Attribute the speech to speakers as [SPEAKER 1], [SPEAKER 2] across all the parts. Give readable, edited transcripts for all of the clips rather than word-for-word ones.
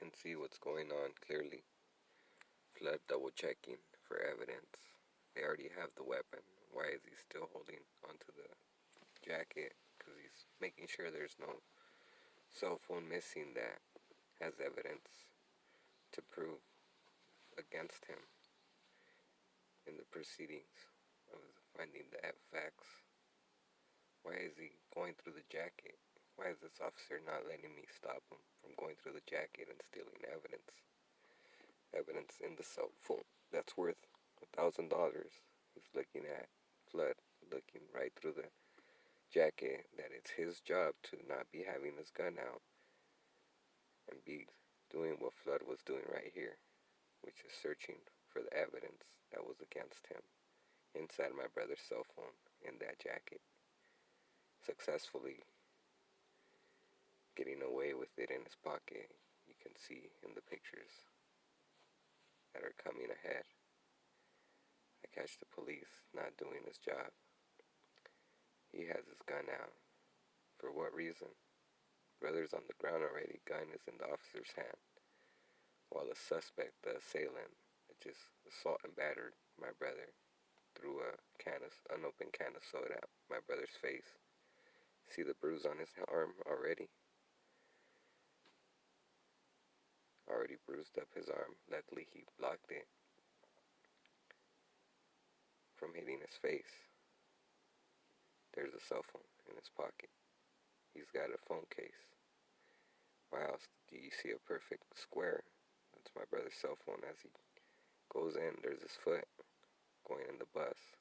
[SPEAKER 1] and see what's going on clearly. Flood double checking for evidence. They already have the weapon. Why is he still holding onto the jacket? Because he's making sure there's no cell phone missing that has evidence to prove against him in the proceedings of finding the facts. Why is he going through the jacket? Why is this officer not letting me stop him from going through the jacket and stealing evidence? Evidence in the cell phone that's worth $1,000. He's looking at Flood, looking right through the jacket, that it's his job to not be having his gun out and be doing what Flood was doing right here, which is searching for the evidence that was against him inside my brother's cell phone in that jacket, successfully getting away with it in his pocket. You can see in the pictures that are coming ahead. I catch the police not doing his job. He has his gun out. For what reason? Brother's on the ground already. Gun is in the officer's hand. While the suspect, the assailant, just assault and battered my brother, threw a unopened can of soda at my brother's face. See the bruise on his arm already? Already bruised up his arm. Luckily he blocked it from hitting his face. There's a cell phone in his pocket. He's got a phone case. Why else do you see a perfect square? That's my brother's cell phone. As he goes in, there's his foot going in the bus.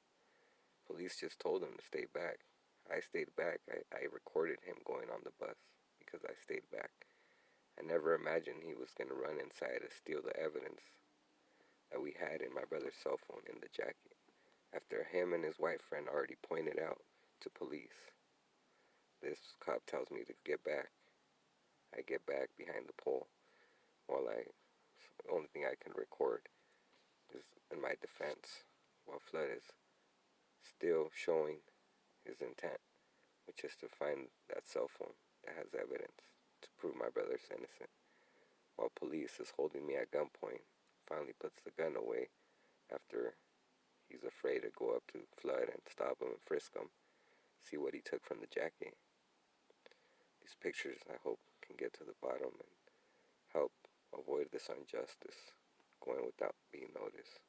[SPEAKER 1] Police just told him to stay back. I stayed back. I recorded him going on the bus because I stayed back. I never imagined he was going to run inside and steal the evidence that we had in my brother's cell phone in the jacket, after him and his white friend already pointed out to police. This cop tells me to get back. I get back behind the pole while the only thing I can record is in my defense, while Flood is still showing his intent, which is to find that cell phone that has evidence to prove my brother's innocent. While police is holding me at gunpoint, finally puts the gun away after he's afraid to go up to Flood and stop him and frisk him, see what he took from the jacket. These pictures, I hope, can get to the bottom and help avoid this injustice going without being noticed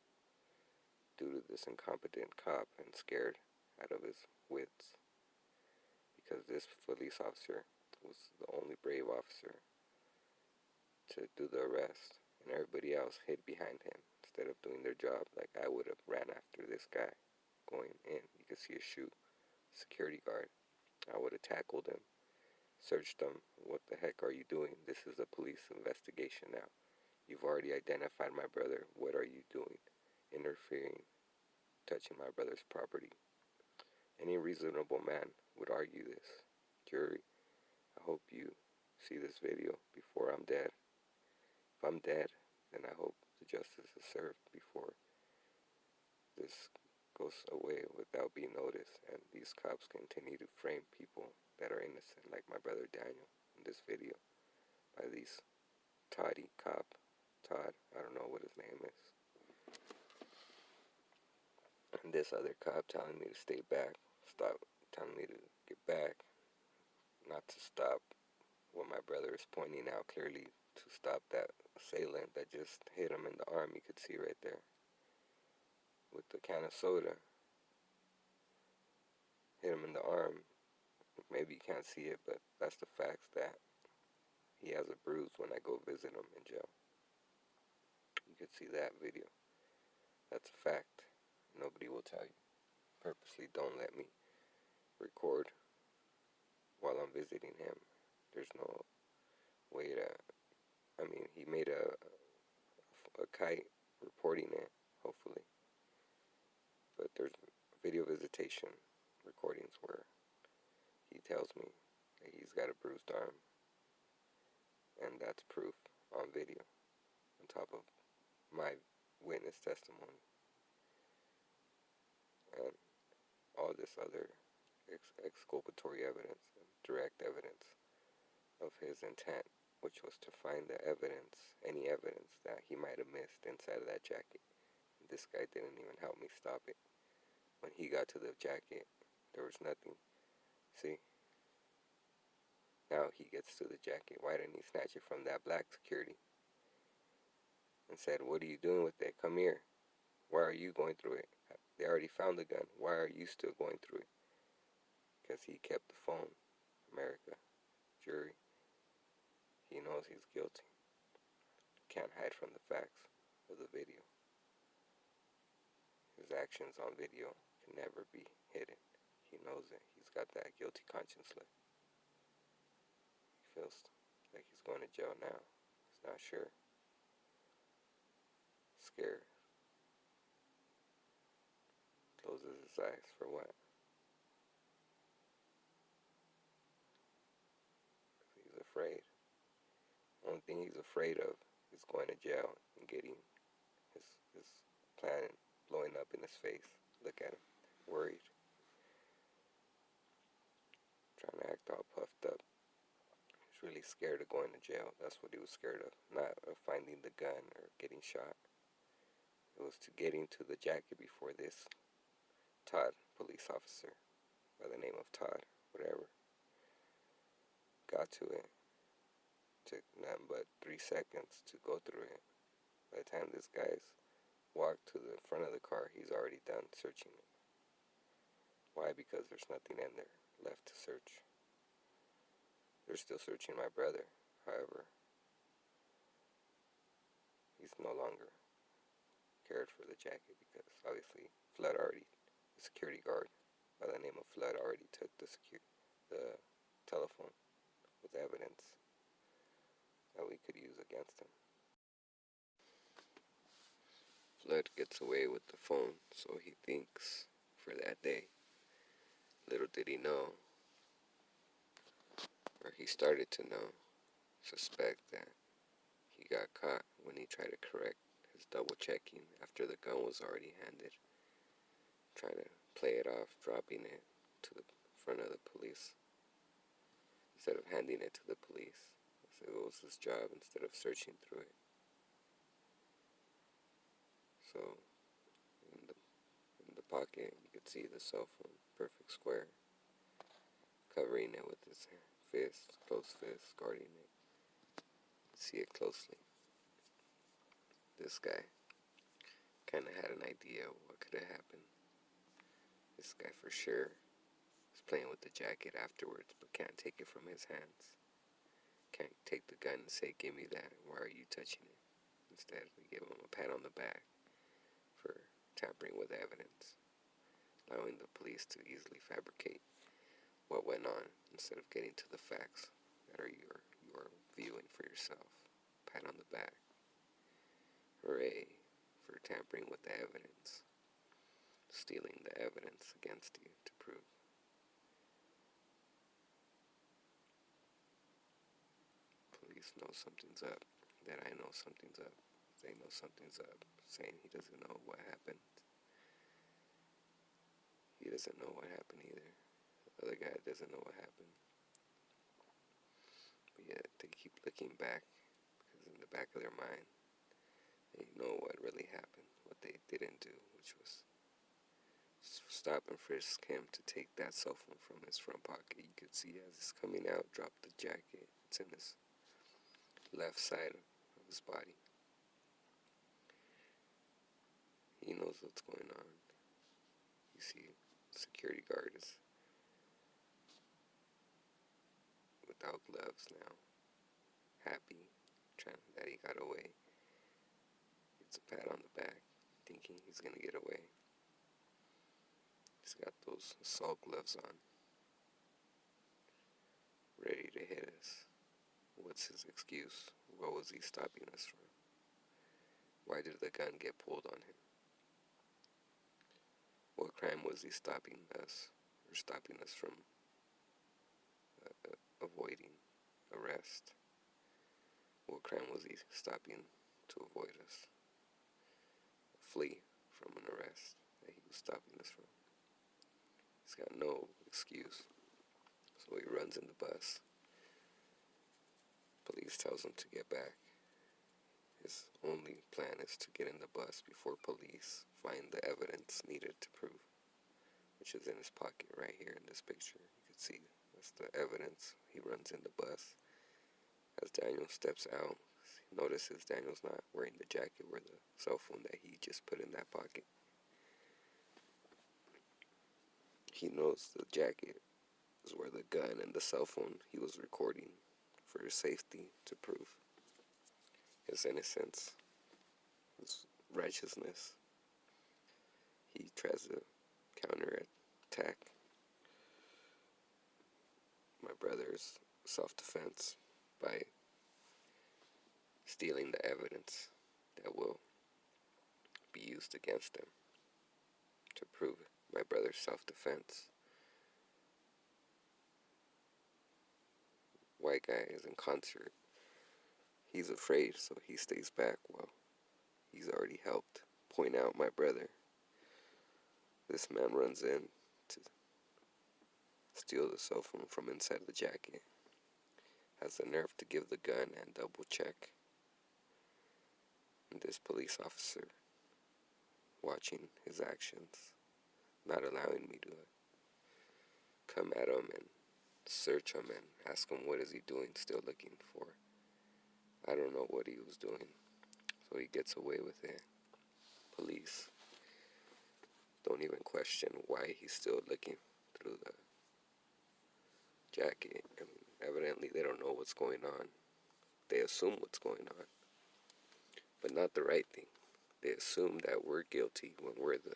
[SPEAKER 1] due to this incompetent cop and scared out of his wits, because this police officer was the only brave officer to do the arrest, and everybody else hid behind him instead of doing their job. Like I would have ran after this guy going in. You could see a shoot security guard. I would have tackled him, searched him. What the heck are you doing? This is a police investigation now. You've already identified my brother. What are you doing? Interfering, touching my brother's property. Any reasonable man would argue this. Jury, I hope you see this video before I'm dead. If I'm dead, then I hope the justice is served before this goes away without being noticed and these cops continue to frame people that are innocent, like my brother Daniel in this video, by these Todd, I don't know what his name is, and this other cop telling me to stay back, telling me to get back, not to stop what my brother is pointing out clearly, to stop that assailant that just hit him in the arm. You could see right there with the can of soda. Hit him in the arm. Maybe you can't see it, but that's the facts, that he has a bruise when I go visit him in jail. You could see that video. That's a fact. Nobody will tell you. Purposely don't let me record while I'm visiting him. There's no way to, he made a kite reporting it, hopefully. But there's video visitation recordings where he tells me that he's got a bruised arm. And that's proof on video, on top of my witness testimony. And all this other exculpatory evidence and direct evidence of his intent which was to find the evidence, any evidence that he might have missed inside of that jacket. This guy didn't even help me stop it. When he got to the jacket, there was nothing. See? Now he gets to the jacket. Why didn't he snatch it from that black security? And said, "What are you doing with it? Come here. Why are you going through it? They already found the gun. Why are you still going through it?" Because he kept the phone. America. Jury. He knows he's guilty. Can't hide from the facts of the video. His actions on video can never be hidden. He knows it. He's got that guilty conscience left. He feels like he's going to jail now. He's not sure. Scared. Closes his eyes for what? He's afraid. Only thing he's afraid of is going to jail and getting his plan blowing up in his face. Look at him. Worried. Trying to act all puffed up. He's really scared of going to jail. That's what he was scared of. Not of finding the gun or getting shot. It was to getting to the jacket before this Todd, police officer, by the name of Todd, whatever, got to it. Took nothing but 3 seconds to go through it. By the time this guy's walked to the front of the car, he's already done searching it. Why? Because there's nothing in there left to search. They're still searching my brother. However, he's no longer cared for the jacket because obviously Flood already, the security guard by the name of Flood already took the telephone with evidence that we could use against him. Flood gets away with the phone, so he thinks, for that day. Little did he know, or he started to know, suspect that he got caught when he tried to correct his double checking after the gun was already handed. Trying to play it off, dropping it to the front of the police instead of handing it to the police. So it was his job instead of searching through it. So in the pocket, you could see the cell phone, perfect square, covering it with his fist, closed fist, guarding it. See it closely. This guy kind of had an idea of what could have happened. This guy for sure is playing with the jacket afterwards, but can't take it from his hands. Can't take the gun and say, "Give me that. Why are you touching it?" Instead, we give him a pat on the back for tampering with evidence, allowing the police to easily fabricate what went on instead of getting to the facts that are you are viewing for yourself. Pat on the back. Hooray for tampering with the evidence, stealing the evidence against you to prove. Police know something's up, that I know something's up. They know something's up, saying he doesn't know what happened. He doesn't know what happened either. The other guy doesn't know what happened. But yet they keep looking back, because in the back of their mind, they know what really happened, what they didn't do, which was stop and frisk him to take that cell phone from his front pocket. You could see as it's coming out, drop the jacket. It's in his left side of his body. He knows what's going on. You see, security guard is without gloves now, happy that he got away. Gets a pat on the back, thinking he's gonna get away. He's got those assault gloves on, ready to hit us. What's his excuse? What was he stopping us from? Why did the gun get pulled on him? What crime was he stopping us, or stopping us from avoiding arrest? What crime was he stopping to avoid us? Flee from an arrest that he was stopping us from. He's got no excuse. So he runs in the bus. Police just tells him to get back. His only plan is to get in the bus before police find the evidence needed to prove, which is in his pocket right here in this picture. You can see that's the evidence. He runs in the bus. As Daniel steps out, he notices Daniel's not wearing the jacket or the cell phone that he just put in that pocket. He knows the jacket is where the gun and the cell phone he was recording for his safety to prove his innocence, his righteousness. He tries to counterattack my brother's self-defense by stealing the evidence that will be used against him to prove my brother's self-defense. White guy is in concert. He's afraid, so he stays back while he's already helped point out my brother. This man runs in to steal the cell phone from inside the jacket. Has the nerve to give the gun and double check. And this police officer, watching his actions, not allowing me to come at him and search him and ask him what is he doing, still looking for. I don't know what he was doing, so he gets away with it. Police don't even question why he's still looking through the jacket. I mean, evidently they don't know what's going on. They assume what's going on, but not the right thing. They assume that we're guilty when we're the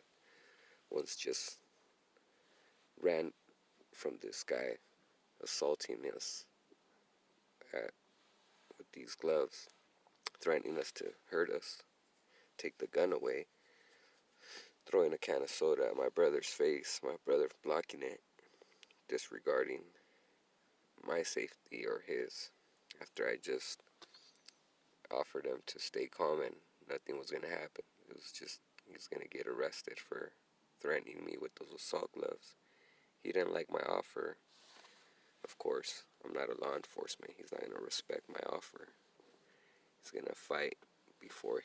[SPEAKER 1] ones just ran from this guy assaulting us with these gloves, threatening us to hurt us, take the gun away, throwing a can of soda at my brother's face, my brother blocking it, disregarding my safety or his, after I just offered him to stay calm and nothing was going to happen. It was just, he's going to get arrested for threatening me with those assault gloves. He didn't like my offer. Of course, I'm not a law enforcement. He's not going to respect my offer. He's going to fight before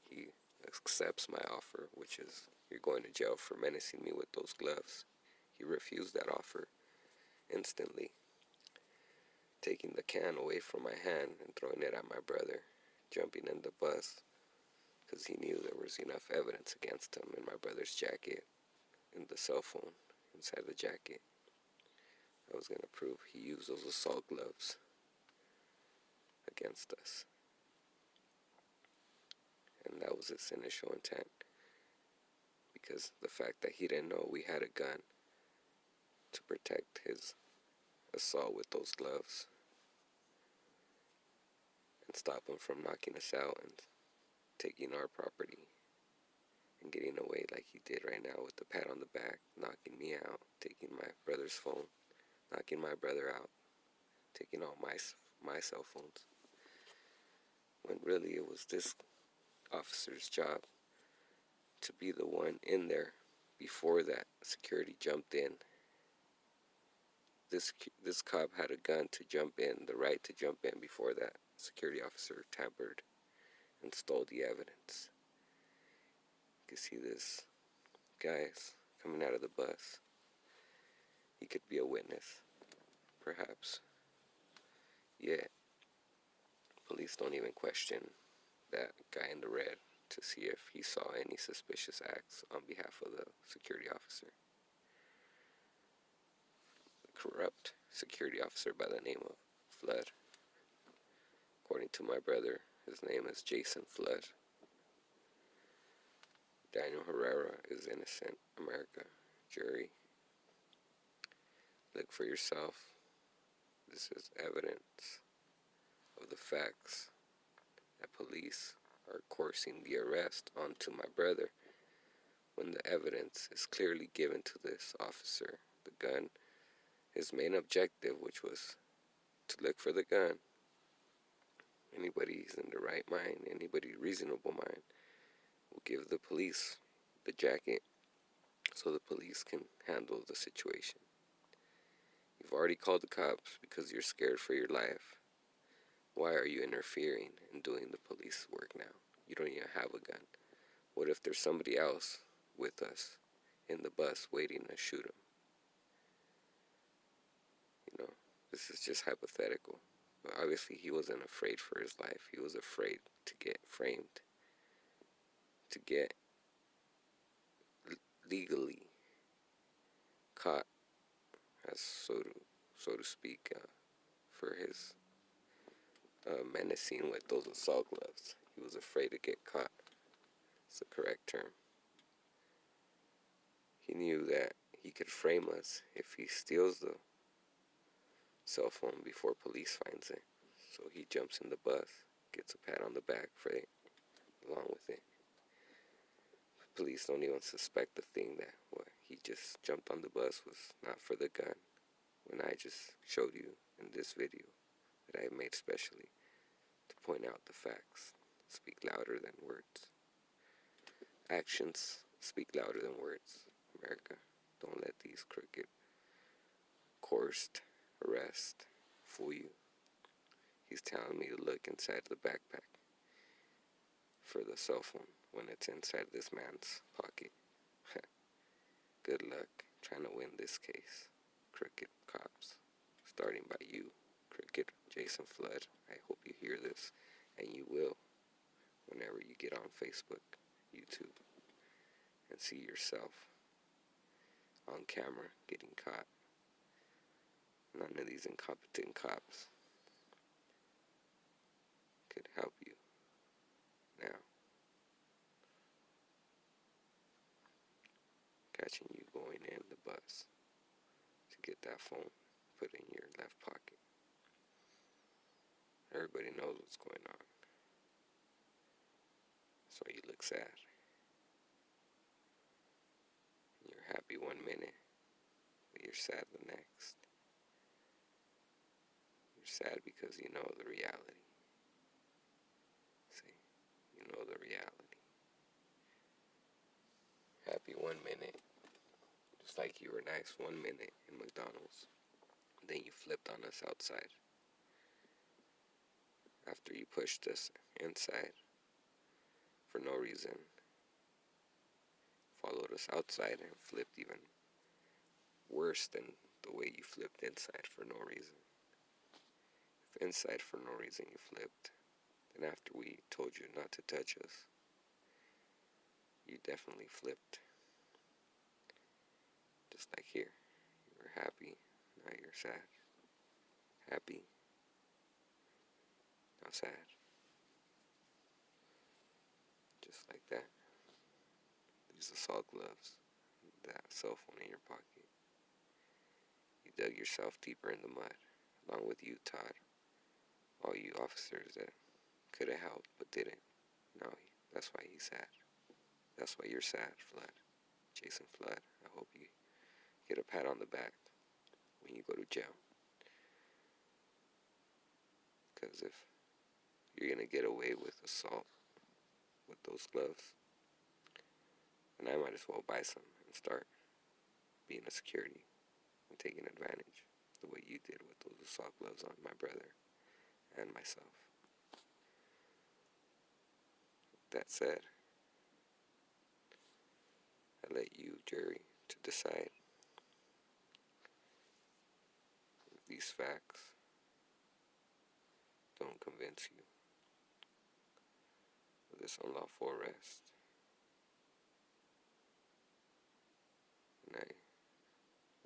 [SPEAKER 1] he accepts my offer, which is, you're going to jail for menacing me with those gloves. He refused that offer instantly, taking the can away from my hand and throwing it at my brother, jumping in the bus, because he knew there was enough evidence against him in my brother's jacket, in the cell phone inside the jacket. I was going to prove he used those assault gloves against us. And that was his initial intent, because the fact that he didn't know we had a gun to protect his assault with those gloves and stop him from knocking us out and taking our property and getting away like he did right now with the pat on the back, knocking me out, taking my brother's phone, knocking my brother out, taking all my cell phones, when really it was this officer's job to be the one in there before that security jumped in. This cop had a gun to jump in, the right to jump in before that security officer tampered and stole the evidence. You can see this guy's coming out of the bus. He could be a witness, perhaps. Yeah, police don't even question that guy in the red to see if he saw any suspicious acts on behalf of the security officer. The corrupt security officer by the name of Flood. According to my brother, his name is Jason Flood. Daniel Herrera is innocent. America. Jury. Look for yourself. This is evidence of the facts that police are coursing the arrest onto my brother when the evidence is clearly given to this officer. The gun, his main objective, which was to look for the gun. Anybody who's in the right mind, anybody reasonable mind, will give the police the jacket so the police can handle the situation. You've already called the cops because you're scared for your life. Why are you interfering and doing the police work now? You don't even have a gun. What if there's somebody else with us in the bus waiting to shoot him? You know, this is just hypothetical. But obviously he wasn't afraid for his life. He was afraid to get framed, to get legally caught, as so to speak, for his menacing with those assault gloves. He was afraid to get caught. It's the correct term. He knew that he could frame us if he steals the cell phone before police finds it. So he jumps in the bus, gets a pat on the back for it, along with it. Police don't even suspect the thing that what he just jumped on the bus was not for the gun. When I just showed you in this video that I made specially to point out the facts speak louder than words. Actions speak louder than words. America, don't let these crooked, coerced arrests fool you. He's telling me to look inside the backpack for the cell phone when it's inside this man's pocket. Good luck trying to win this case, crooked cops. Starting by you, crooked Jason Flood. I hope you hear this, and you will whenever you get on Facebook, YouTube, and see yourself on camera getting caught. None of these incompetent cops could help you now. Catching you going in the bus to get that phone put in your left pocket. Everybody knows what's going on. So you look sad. You're happy one minute, but you're sad the next. You're sad because you know the reality. See, you know the reality. Happy one minute, just like you were nice one minute in McDonald's. Then you flipped on us outside. After you pushed us inside for no reason, followed us outside and flipped even worse than the way you flipped inside for no reason. If inside for no reason you flipped, then after we told you not to touch us, you definitely flipped. Just like here. You were happy, now you're sad. Happy, now sad. Just like that. These assault gloves, that cell phone in your pocket. You dug yourself deeper in the mud, along with you, Todd. All you officers that could have helped but didn't. No, that's why he's sad. That's why you're sad, Flood. Jason Flood. I hope you get a pat on the back when you go to jail. Because if you're going to get away with assault with those gloves, then I might as well buy some and start being a security and taking advantage the way you did with those assault gloves on my brother and myself. That said, I let you, jury, to decide if these facts don't convince you of this unlawful arrest. And I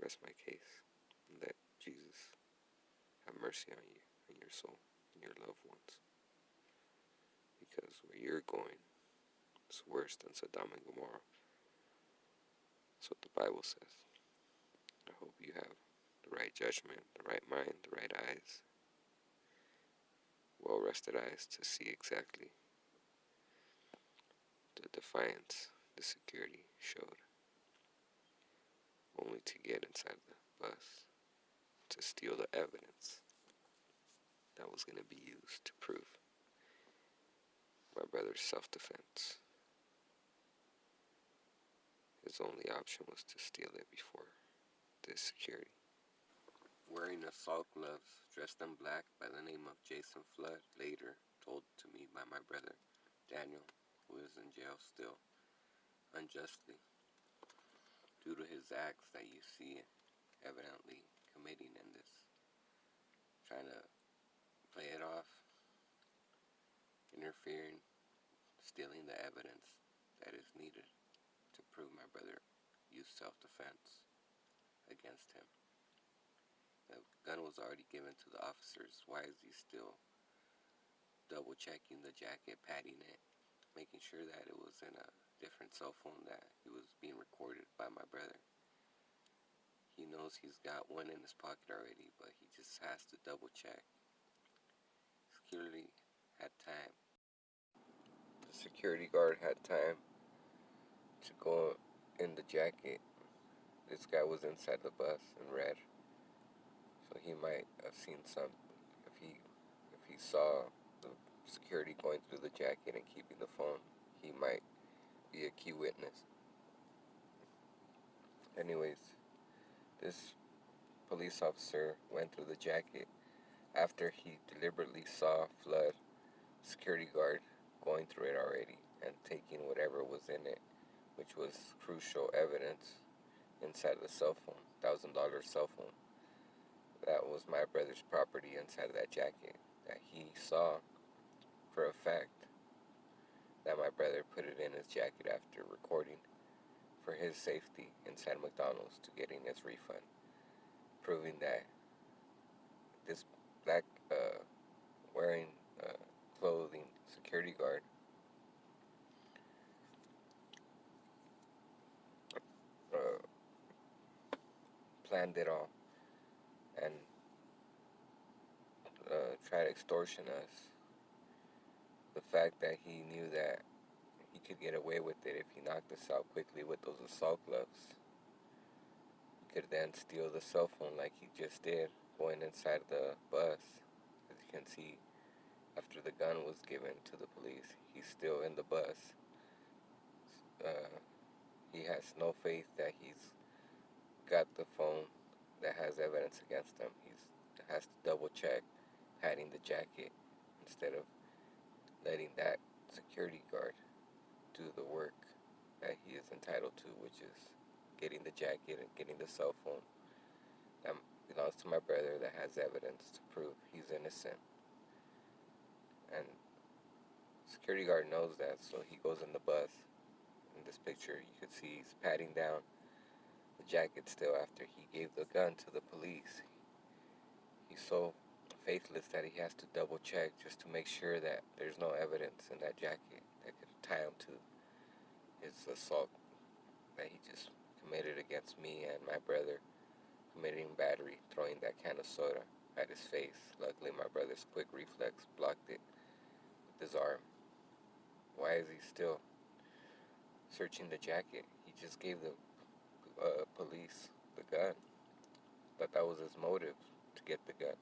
[SPEAKER 1] rest my case and let Jesus have mercy on you and your soul and your loved ones. Because where you're going is worse than Sodom and Gomorrah. That's what the Bible says. I hope you have the right judgment, the right mind, the right eyes, well-rested eyes to see exactly the defiance the security showed, only to get inside the bus to steal the evidence that was going to be used to prove my brother's self-defense. His only option was to steal it before this security. wearing assault gloves, dressed in black, by the name of Jason Flood, later told to me by my brother Daniel, who is in jail still, unjustly, due to his acts that you see evidently committing in this, trying to play it off, interfering, stealing the evidence that is needed to prove my brother used self-defense against him. The gun was already given to the officers. Why is he still double checking the jacket, patting it, making sure that it was in a different cell phone that he was being recorded by my brother? He knows he's got one in his pocket already, but he just has to double check. Security had time. The security guard had time to go in the jacket. This guy was inside the bus in red, so he might have seen something. If he saw the security going through the jacket and keeping the phone, he might be a key witness. Anyways, this police officer went through the jacket after he deliberately saw Flood, security guard, going through it already and taking whatever was in it, which was crucial evidence inside the cell phone, $1,000 cell phone. That was my brother's property inside of that jacket that he saw for a fact that my brother put it in his jacket after recording for his safety inside McDonald's to getting his refund, proving that this black wearing clothing security guard planned it all and tried to extortion us. The fact that he knew that he could get away with it if he knocked us out quickly with those assault gloves. He could then steal the cell phone like he just did, going inside the bus. As you can see, after the gun was given to the police, he's still in the bus. He has no faith that he's got the phone that has evidence against him. He has to double check, hiding the jacket, instead of letting that security guard do the work that he is entitled to, which is getting the jacket and getting the cell phone that belongs to my brother that has evidence to prove he's innocent. And security guard knows that, so he goes in the bus. In this picture, you can see he's patting down the jacket still after he gave the gun to the police. He's so faithless that he has to double check just to make sure that there's no evidence in that jacket that could tie him to his assault that he just committed against me and my brother, committing battery, throwing that can of soda at his face. Luckily, my brother's quick reflex blocked it with his arm. Why is he still searching the jacket? He just gave the police the gun. Thought that was his motive, to get the gun.